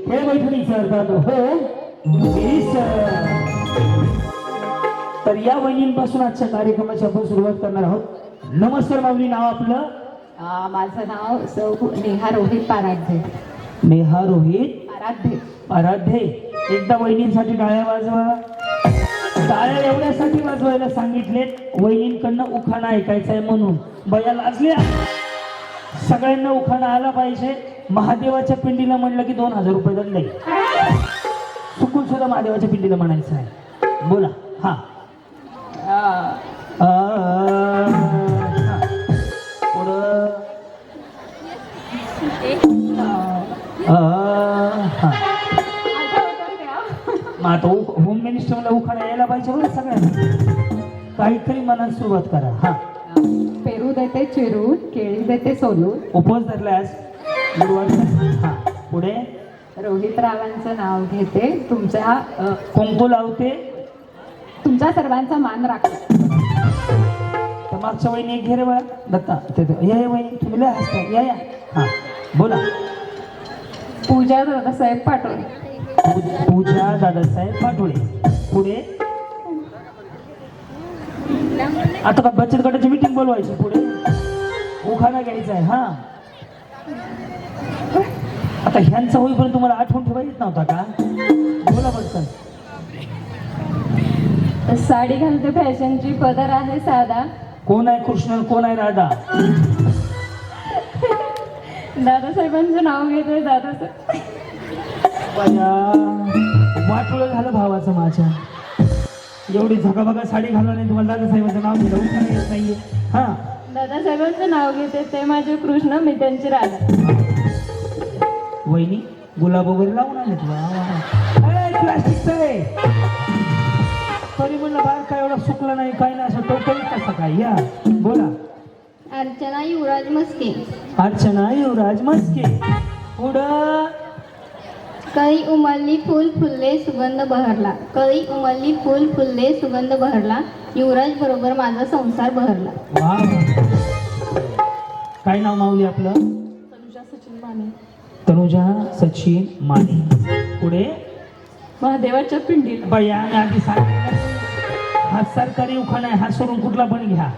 हे बैठणीचं अर्थात हो सर. तर या वहिनींपासून आजच्या कार्यक्रमाची आपण सुरुवात करणार आहोत. नमस्कार माऊली, नाव आपलं? माझं नाव सौ नेहा रोहित पाराध्ये. नेहा रोहित पाराध्ये. आराध्ये. एकदा वहिनींसाठी टाळ्या वाजवा. टाळ्या एवढ्यासाठी वाजवायला सांगितलेत, वहिनींकडनं उखाणा ऐकायचा आहे म्हणून. बया लाजल्या. सगळ्यांना उखाणा आला पाहिजे. महादेवाच्या पिंडीला म्हणलं की 2000 रुपये दंड आहे. चुकून सुद्धा महादेवाच्या पिंडीला म्हणायचं आहे. बोला. हा पुढं. मग आता होम मिनिस्टरला उखाणा यायला पाहिजे बरं सगळ्यांना. काहीतरी मनात सुरुवात करा. हा. पेरू देते चिरून, केळी देते सोलून. उपवास धरल्यास हा. पुढे. रोहित रावांचं नाव घेते, तुमच्या कुंकू लावते, तुमच्या सर्वांचा मान राखते. तर मागच्या वहिनी एक घे रे बा दत्ता. या या वहिनी, तुम्ही लय हसता. या या. हा बोला. पूजा दादासाहेब पाटोळे. पूजा दादासाहेब पाटोळे. पुढे. आता का बचत गटाची मीटिंग बोलवायची. पुढे उखाणा घ्यायचा आहे. हा. आता ह्यांचा होईपर्यंत तुम्हाला आठवण ठेवा येत नव्हता का? बोला पटकन. साडी घालते फॅशनची, पदर आहे साधा. कोण आहे कृष्ण, कोण आहे राधा? दादासाहेबांचं नाव घेतोय दादासाहेब. वाटोळं झालं भावाचं माझ्या. एवढी झगाभगा साडी घालवा नाही, तुम्हाला दादासाहेबांचं नाव घेतलं, उखाणा येत नाहीये. हा. दादासाहेबांचं नाव घेते, ते माझे कृष्ण, मी त्यांची राधा. वहिनी गुलाब वगैरे लावून आले तुला. प्लास्टिकचं आहे तरी म्हणलं बाहेर काय एवढा सुकला नाही, काय नाही, असं टोकली कसं काय. या बोला. अर्चना युवराज मस्के. अर्चना युवराज मस्के. पुढं. कळी उमलली फुल फुलले सुगंध बहरला. कळी उमलली फुल फुलले सुगंध बहरला. युवराज बरोबर माझा संसार बहरला. वा. काय नाव माऊली आपलं? तनुजा सचिन माने. तनुजा सचिन माने. पुढे. महादेवाच्या पिंडीला. बया आधी हा सरकारी उखाणा आहे, हा सोडून कुठला पण घ्या.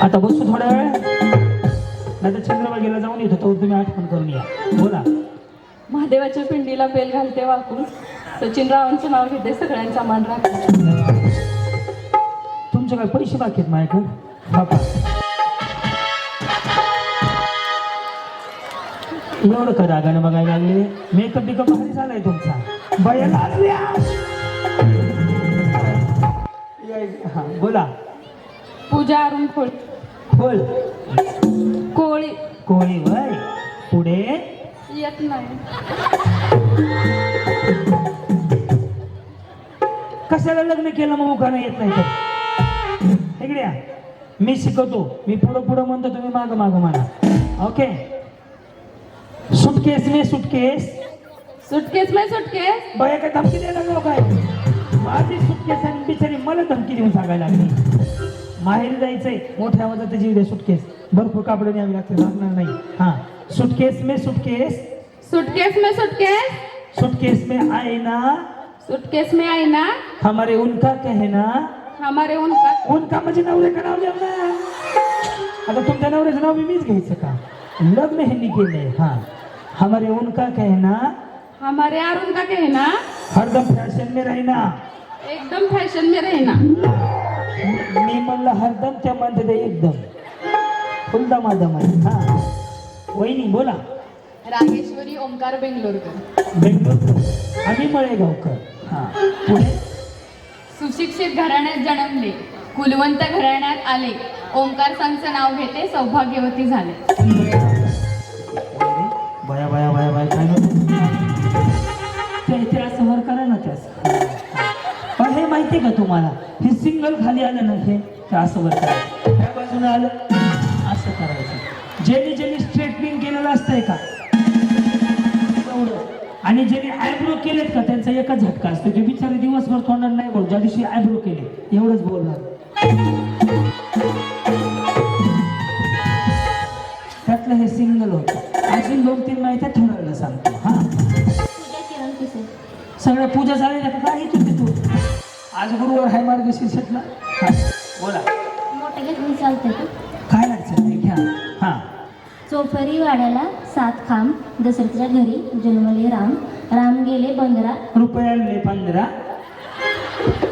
आता बसू थोड्या वेळ, नाही तर चंद्रभागेला जाऊन येतो तो तुम्ही आठवण करून या. बोला. महादेवाच्या पिंडीला बेल घालते वाकून. सचिन रावांचं नाव घेते, सगळ्यांचा मान राखते. तुमचे काय पैसे बाकी आहेत माझ्याकडे बापा? एवढं का रागाने बघायला लागले? मेकअप बिकअप भारी झालाय तुमचा. बाया लागल्या. हा बोला. पूजा अरुण खोळ. खोल. कोळी. कोळी वय. पुढे. येत नाही. कशाला लग्न केलं मग उखाणा येत नाही तर? इकडे या. मी शिकवतो. मी पुढं पुढं म्हणतो, तुम्ही मागं मागं म्हणा. ओके. सुटकेस में सुटकेस. सुटकेस में सुटकेस. बाया काय धमकी द्यायला लागलो काय? माझी सुटकेस आणि बिचारी मला धमकी देऊन सांगायला लागली. माहेर जायचंय, मोठ्या आवाजात त्याची उद्या सुटकेस. भरपूर कापडे न्यावी लागते, लागणार नाही. हा. सुटकेस में सुटकेस. सुटकेस में सुटकेस. सुटकेस में आईना. सुटकेस में आईना. हमारे उनका कहना. हमारे उनका. उनका म्हणजे नवऱ्याचं नाव घ्या ना. आता तुमच्या नवऱ्याचं नाव मीच घ्यायचं का? लग्न ह्यांनी केलंय. हा. हमारे उनका कहना. हमारे यार उनका कहना. हरदम फॅशन में रहना. एकदम फॅशन में रहना. मी म्हणलं हरदम, त्या म्हणते ते एकदम. फुलदा माझा मध्ये. हा. वहिनी बोला. रागेश्वरी ओंकार बेंगलोरकर. बेंगलोर. आम्ही मळेगावकर. हा. पुढे. सुशिक्षित घराण्यात जन्मले, कुलवंत घराण्यात आले. ओंकार संघचं नाव घेते, सौभाग्यवती झाले. बाया बाया बाया बाया काय ते असं वर करा ना त्यास. पण हे माहिती का तुम्हाला, हे सिंगल खाली आलं ना, हे असं वर करायचं. ह्या बाजूने आलं असं करायचं. ज्यांनी स्ट्रेटनिंग केलेलं असतंय का एवढं, आणि ज्यांनी आयब्रो केलेत का त्यांचा एकच झटका असतो. ते बिचारे दिवसभर तोंडात नाही बोल, ज्या दिवशी आयब्रो केले एवढंच बोलणार. त्यातलं हे सिंगल होतं. अजून 2-3 माहिती थोड्या वेळेला सांगतो. हा पूजा किरण पिसे. सगळ्या पूजा झाल्या का काय येतो तू? आज गुरुवार हाय मार्गशीर्षातला. हा बोला. मोठे घेतली चालते का? काय अडचण नाही घ्या. हा चोपरी वाड्याला 7 खांब, दशरथच्या घरी जन्मले राम. राम गेले 15. रुपये आणले 15.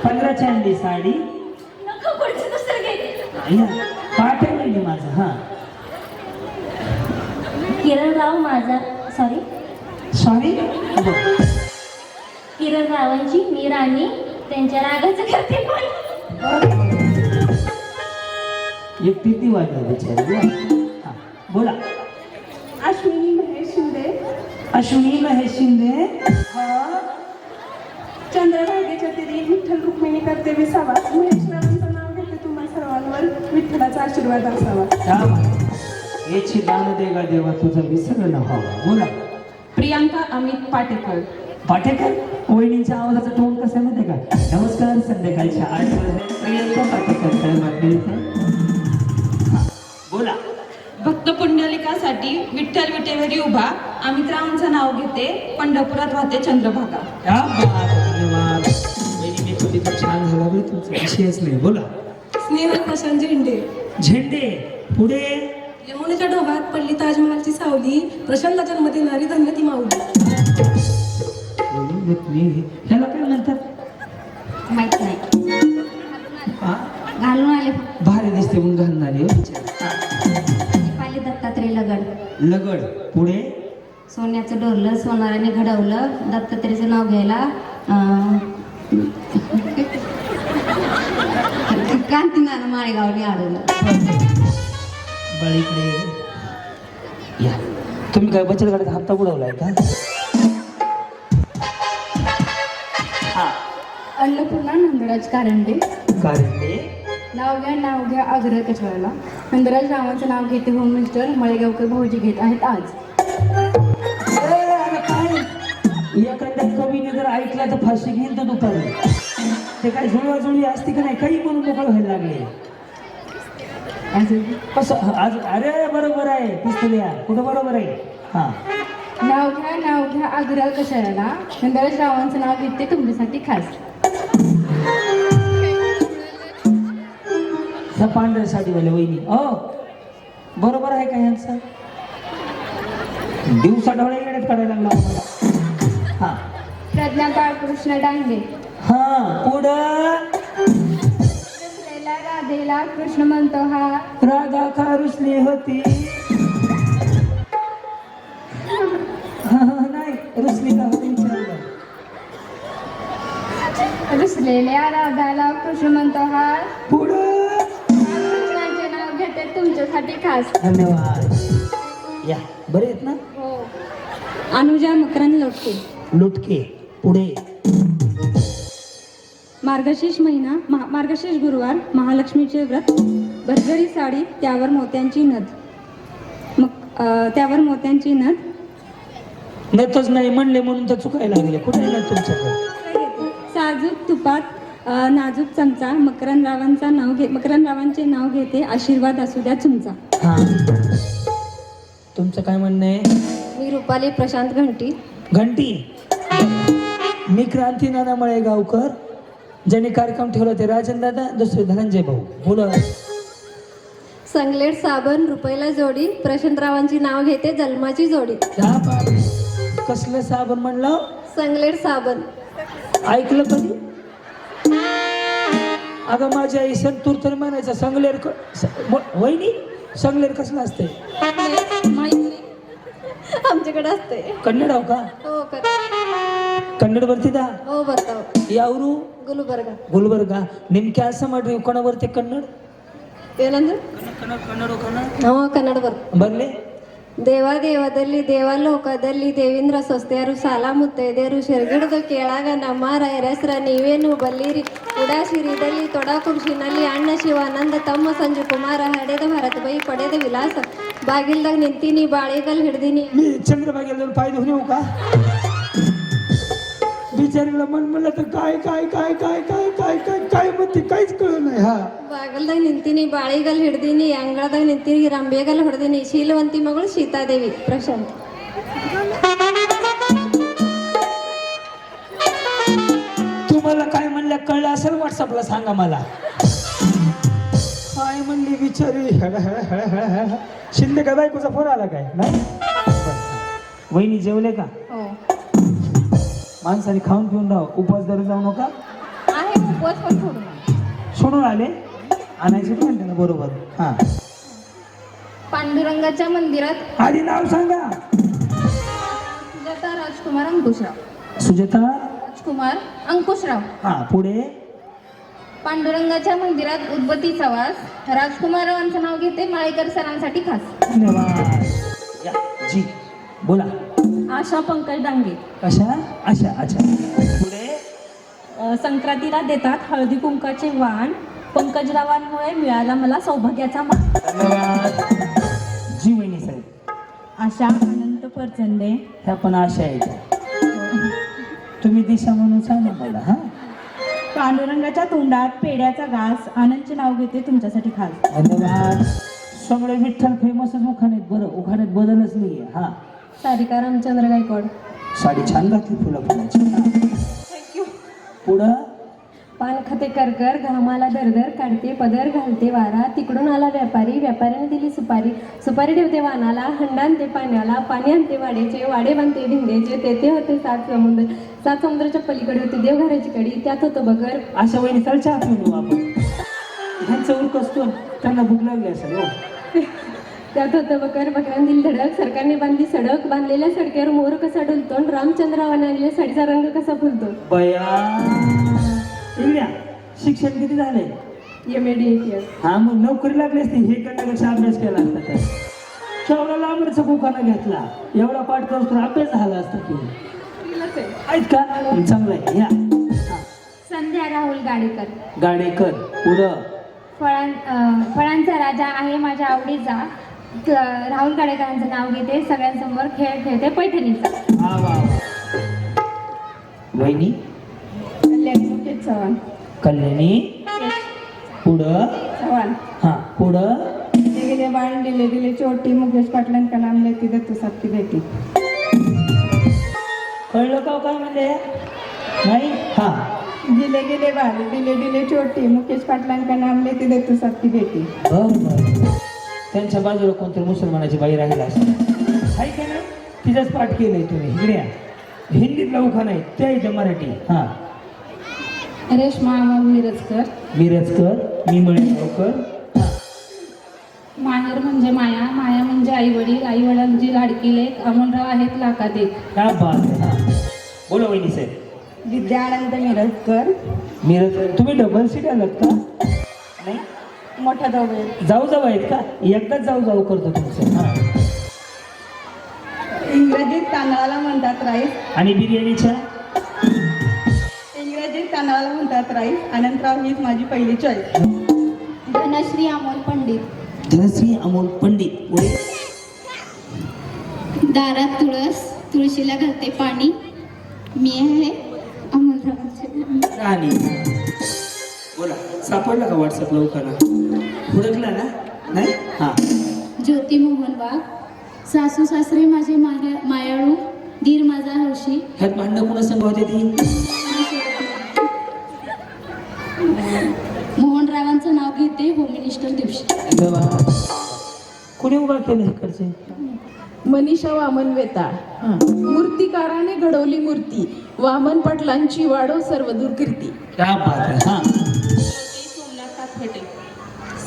15ची आणली साडी. नको पुढचं दुसरं घे. पाठ आहे नाही माझं. हा किरणराव माझा सॉरी. किरणरावांची मी राणी, त्यांच्या रागाचं करते पण. एक किती वाजला बिचारी. हा बोला. अश्विनी महेश शिंदे, अश्विनी महेश शिंदे. चंद्रभागेच्या तिरी विठ्ठल रुक्मिणी करते विसावा. महेश रावांचं नाव घेते तुम्हा सर्वांवर, विठ्ठलाचा आशीर्वाद असावा. याची दान देगा देवा तुझं विसर न व्हावा. बोला. प्रियांका अमित पाटेकर. पाटेकर. वहिनींच्या आवाजाचा टोन कसा आहे माहिती आहे का? नमस्कार, संध्याकाळच्या 8 वाजता प्रियांका पाटेकर काय बातमी येते? बोला. भक्त पुंडलिकासाठी विठ्ठल विटेवरी उभा, अमित रावांचं नाव घेते, पंढरपुरात वाहते चंद्रभागा. क्या बात, धन्यवाद. वहिनी मी तुम्ही तर छान झाला बरं, तुमचा विषयच नाही. बोला. स्नेहल प्रशांत झेंडे. झेंडे. पुढे. यमुनेच्या डोहात पडली ताजमहालची सावली, प्रशांतला जन्म देणारी धन्य ती माऊली. ह्याला काय म्हणतात? माहित नाही. हा? घालून आले. भारी दिसते म्हणून घालणारी. पाहिले दत्तात्रय लगड. लगड. पुढे. सोन्याचं डोरलं सोनाराने घडवलं, दत्तात्रयचं नाव घ्यायला कांतीनानं माळेगावने अडवलं. बळीकडे या. तुम्ही काय बचत गटाचा हप्ता बुडवलाय का? हा. अन्नपूर्णा नंदराज कारंडे. कारंडे. नाव घ्या आग्रह कशाला. नंदराज रावांचं नाव घेते होम मिनिस्टर, मळेगावकर भाऊजी घेत आहेत आज. एखाद्या कवीने जर ऐकला तर फाशी घेईन तर दुपारी. ते काय जुळवाजुळवी असते का नाही, काही म्हणून मोकळ व्हायला लागले. कसं आज? अरे बरोबर आहे. पुस्तल्या कुठं बरोबर आहे. हा. नाव घ्या आग्रह कशाला. नंदराज रावांचं नाव घेते तुमच्यासाठी खास. ह्या पांढऱ्या साडीवाल्या वहिनी. बरोबर आहे का यांचं? दिवसा डोळे येण्यात काढायला लागला मला. हा. प्रज्ञा बाळकृष्ण डांगे. हा. पुढं. राधेला कृष्ण म्हणतो हा. राधा का रुसली होती? नाही, रुसली का होती विचारलं. रुसलेल्या राधाला कृष्ण म्हणतो हा. पुढं. कृष्णाचे नाव घेते तुमच्यासाठी खास. धन्यवाद. या बरे आहेत ना? हो. अनुजा मकरंद लोटके. लुटके. पुढे. मार्गशीर्ष महिना मार्गशीर्ष गुरुवार, महालक्ष्मीचे व्रत, भरजरी साडी, त्यावर मोत्यांची नथ. त्यावर मोत्यांची नथ. नतच नाही म्हणले म्हणून तर चुकायला लागले. कुठे आहे ना तुमच्याकडे? साजूक तुपात नाजूक चमचा, मकरंदरावांचे नाव घेते, आशीर्वाद असू द्या तुमचा. हा. तुमचं काय म्हणणं आहे? मी रुपाली प्रशांत घंटी. घंटी. मी क्रांती नाना मळेगावकर. ज्यांनी कार्यक्रम ठेवला ते राजन दादा, दुसरे धनंजय भाऊ. बोला. संगलेट साबण रुपयाला जोडी, प्रशांतरावांची नाव घेते जन्माची जोडी. कसलं साबण म्हणलं? संगलेट साबण. ऐकलं कधी? अगं माझ्या आई संतूर तर म्हणायचं संगलेर. वहिनी संगलेर कसलं असते? आमच्याकडे असते. कन्नड हो का? हो कन्नड वरती दा. हो बताव. यावरू गुलबर्गा. गुलबर्गा. नेमक्या असं म्हटलं कोणावरती कन्नड? ಏನಂದ್ರೆ ಕನ್ನಡ ಬರ್ಲಿ. ದೇವ ದೇವದಲ್ಲಿ ದೇವಲೋಕದಲ್ಲಿ ದೇವೇಂದ್ರ ಸ್ವಸ್ತಿಯರು ಸಾಲ ಮುತ್ತೈದೆಯರು ಶೆರಗಿಡ್ದು ಕೇಳಾಗ ನಮ್ಮ ರಾಯರ ಹೆಸರ ನೀವೇನು ಬಲ್ಲಿರಿ. ಉಡಾಶಿರಿದಲ್ಲಿ ತೊಡಾ ಕುರ್ಶಿನಲ್ಲಿ ಅಣ್ಣ ಶಿವಾನಂದ ತಮ್ಮ ಸಂಜು ಕುಮಾರ ಹಡೆದ ಭರತ ಬೈ ಪಡೆದ ವಿಲಾಸ ಬಾಗಿಲ್ದಾಗ ನಿಂತೀನಿ ಬಾಳೆಗಲ್ ಹಿಡ್ದೀನಿ. मी चंद्रभागेला जाऊन पाय धुवून येऊ का? बिचारीला मन म्हणलं तर काय काय काय काय काय काय काय काय म्हणते काहीच कळलं नाही. हा ಬಾಗಲ್ದಾಗ ನಿಂತೀನಿ ಬಾಳಿಗಲ್ ಹಿಡ್ದೀನಿ ಅಂಗಳದಾಗ ನಿಂತೀನಿ ರಂಬೆಗಲ್ ಹೊಡೆದೀನಿ ಶೀಲವಂತಿ ಮಗಳು ಸೀತಾದೇವಿ ಪ್ರಶಾಂತ್. तुम्हाला काय म्हणलं कळलं असेल व्हॉट्सअपला सांगा मला. काय म्हणली बिचारी शिंदे का बायकोचा फोन आला काय नाही. वहिनी जेवले का? हो माणसाने खाऊन पिऊन राहा, उपवास धरून जाऊ नका. आहे उपवास पण सोडून सोडून आले आणायचे पण त्यांना बरोबर. हा पांडुरंगाच्या मंदिरात आधी नाव सांगा. सुजाता राजकुमार अंकुशराव. सुजाता राजकुमार अंकुशराव. हा पुढे. पांडुरंगाच्या मंदिरात उद्बत्तीचा वास. राजकुमार रावांचं नाव घेते माळेकर सरांसाठी खास. धन्यवाद. या जी बोला. आशा पंकज डांगे. कशा अशा अच्छा. पुढे. संक्रांतीला देतात हळदी कुंकाचे वाण. पंकजरावांमुळे मिळाला मला सौभाग्याचा मान. धन्यवाद. जी वहिनी साहेब. आशा अनंत परचंदे. ह्या पण आशा आहेत. तुम्ही दिशा म्हणून सांगा मला. हा पांडुरंगाच्या तोंडात पेड्याचा घास. आनंदचे नाव घेते तुमच्यासाठी खास. धन्यवाद. सगळे विठ्ठल फेमसच उखाण्यात. बरं उखाण्यात बदलच नाहीये. हा सारिका रामचंद्र गायकवाड. साडी छान घातली फुला फुलाची. थँक्यू. पुढं. पान खाते करकर घामाला दरदर काढते पदर घालते वारा. तिकडून आला व्यापारी व्यापाऱ्याने दिली सुपारी. सुपारी ठेवते वानाला हंडा आणते पाण्याला. पाणी आणते वाड्याचे वाडे बांधते भिंगेचे. तेथे होते 7 समुद्र. 7 समुद्राच्या पलीकडे होती देवघराची कडी. त्यात होतं बगर. अशा वहिनी चहा पिऊ आपण. ह्यांचं उरक असतो त्यांना भूक लागली असेल. हो त्यात होतं बकर बकरांनी दिली धडक. सरकारने बांधली सडक. बांधलेल्या सडक्यावर मोर कसा डुलतो. रामचंद्रावाने आणलेल्या साडीचा रंग कसा फुलतो. बया इकड्या शिक्षण किती झालंय? MAD इतिहास. हा मग नोकरी लागली असती. हे करण्यापेक्षा अभ्यास केला असता तर. केवढा लांबचा कुकाना घेतला. एवढा पाठ करतो तर अभ्यास झाला असता की. आहेत का चांगलं आहे. या संध्या राहुल गाडेकर. गाडेकर. पुढं. फळांचा राजा आहे माझ्या आवडीचा. राहुल गाडेकरांचं नाव घेते सगळ्यांसमोर खेळ खेळते पैठणीचा. वा वा. वहिनी. कल्याणी मुकेश चव्हाण. कल्याणी. पुढं. चव्हाण. हा पुढं. दिले गेले बाळ दिले दिले चोटी. मुकेश पाटलांका नाम लेती दत्तू साथी बेटी. कळलं का काय म्हणले? नाही. हा दिले गेले बाळ दिले दिले चोटी. मुकेश पाटलांका नाम लेती दत्तू साथी बेटी. बरं. त्यांच्या बाजूला कोणतरी मुसलमानाची बाई राहिला असेल. आहे का नाही? तिचाच पाठ केलंय तुम्ही. इकडे या. हिंदीतला उखा नाही त्या इथं मराठी. हा रेश्मा अमोल मिरजकर. मिरजकर. मी मळेगावकर. माहेर म्हणजे माया. माया म्हणजे आई वडील. आई वडिलांची लाडकी लेक. अमोलराव आहेत लाखात एक. क्या बात आहे. हा बोला वहिनी साहेब. विद्यानंद मिरजकर. मिरज. तुम्ही डबल सीट आलात का? नाही मोठा जाऊ जाऊ जाऊ आहेत का? एकदाच जाऊ जाऊ करतो तुमचं. हा इंग्रजीत तांदळाला म्हणतात राईस. आणि बिर्याणीच्या. इंग्रजीत तांदळाला म्हणतात राईस. अनंतराव हीच माझी पहिली चॉईस. धनश्री अमोल पंडित. धनश्री अमोल पंडित. पुढे. दारात तुळस तुळशीला घालते पाणी. मी आहे अमोलरावांचे. आणि बोला. सापडला का व्हॉट्सअपला उखाणा? हुडकला ना? नाही. हा ज्योती मोहन वाघ. सासू सासरे माझे मायाळू. दीर माझा हौशी. ह्यात भांडणं कुणा संग होते ती? मोहनरावांचं नाव घेते होम मिनिस्टर दिवशी. कुणी उभा केलं इकडचे? मनीषा वामन वेताळ. मूर्तिकाराने घडवली मूर्ती. वामन पाटलांची वाढव सर्वदूर कीर्ती. क्या बात आहे. हा सोमनाथ तात्फटे.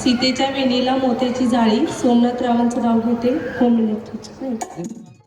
सीतेच्या वेणीला मोत्याची जाळी. सोमनाथ रावांचं नाव घेते होम मिनिस्टर.